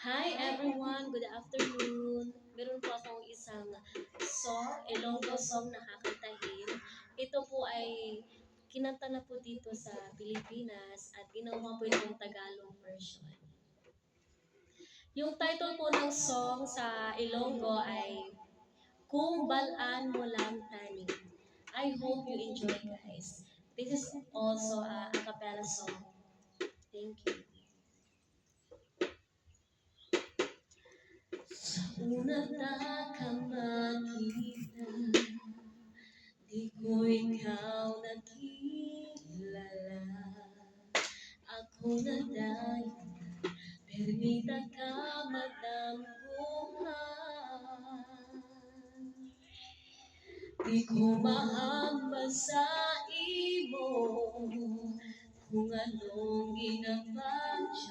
Hi everyone, good afternoon. Meron po akong isang song, Ilonggo song na kakantahin. Ito po ay kinanta na po dito sa Pilipinas at ginawa po itong Tagalog version. Yung title po ng song sa Ilonggo ay Kung Balaan Mo Lang Tani. I hope you enjoy, guys. This is also a cappella song. Thank you. Una ka makita, di ko ikaw nakilala. Ako na dahil permita ka magdampuhan. Di ko mahamba sa imo kung anong ginabang